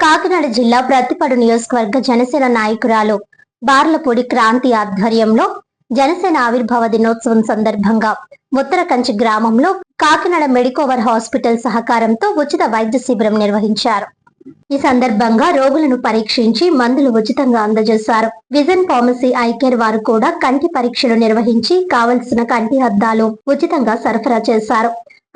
కాకినాడ జిల్లా ప్రత్తిపాడు నియోజకవర్గ జనసేన నాయకురాలు బార్లపూడి క్రాంతి ఆధ్వర్యంలో జనసేన ఆవిర్భావ దినోత్సవం సందర్భంగా ముత్తరకంచి గ్రామంలో కాకినాడ మెడికోవర్ హాస్పిటల్ సహకారంతో ఉచిత వైద్య శిబిరం నిర్వహించారు. ఈ సందర్భంగా రోగులను పరీక్షించి మందులు ఉచితంగా అందజేశారు. విజన్ ఫార్మసీ ఐకేర్ వారు కూడా కంటి పరీక్షలు నిర్వహించి కావలసిన కంటి అద్దాలు ఉచితంగా సరఫరా చేశారు.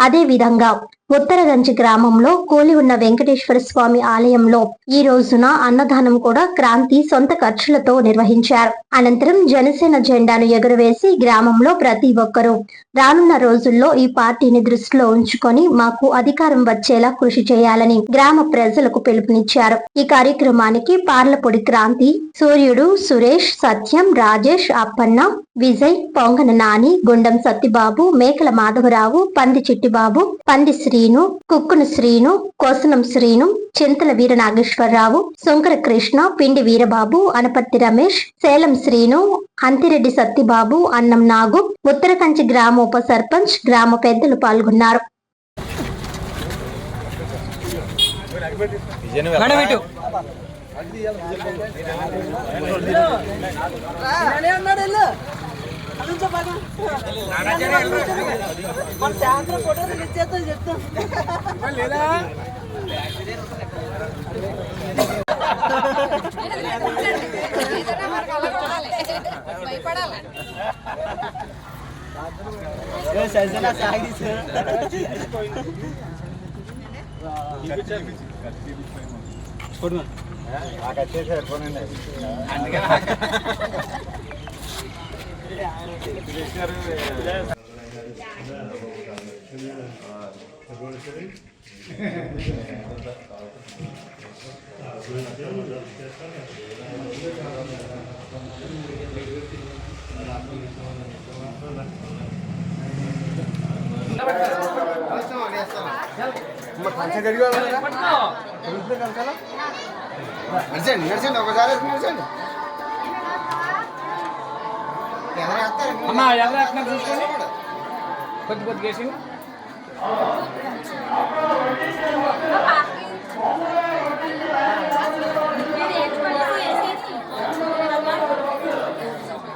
అదే విధంగా ఉత్తరగంచి గ్రామంలో కూలి ఉన్న వెంకటేశ్వర స్వామి ఆలయంలో ఈ రోజున అన్నదానం కూడా క్రాంతి సొంత ఖర్చులతో నిర్వహించారు. అనంతరం జనసేన జెండాను ఎగురవేసి గ్రామంలో ప్రతి ఒక్కరూ రానున్న రోజుల్లో ఈ పార్టీని దృష్టిలో ఉంచుకొని మాకు అధికారం వచ్చేలా కృషి చేయాలని గ్రామ ప్రజలకు పిలుపునిచ్చారు. ఈ కార్యక్రమానికి పార్లపొడి క్రాంతి, సూర్యుడు, సురేష్, సత్యం, రాజేష్, అప్పన్న, విజయ్, పొంగన నాని, గుండం సత్తిబాబు, మేకల మాధవరావు, పంది చిట్టిబాబు, పంది శ్రీను, కుక్కున శ్రీను, కోసనం శ్రీను, చింతల వీర నాగేశ్వరరావు, శంకర కృష్ణ, పిండి వీరబాబు, అనపర్తి రమేష్, సేలం శ్రీను, అంతిరెడ్డి సత్తిబాబు, అన్నం నాగు, ఉత్తరకంచి గ్రామ ఉప సర్పంచ్, గ్రామ పెద్దలు పాల్గొన్నారు. అమ్మా ఎలా చూసుకోండి కొద్ది కొద్దిగా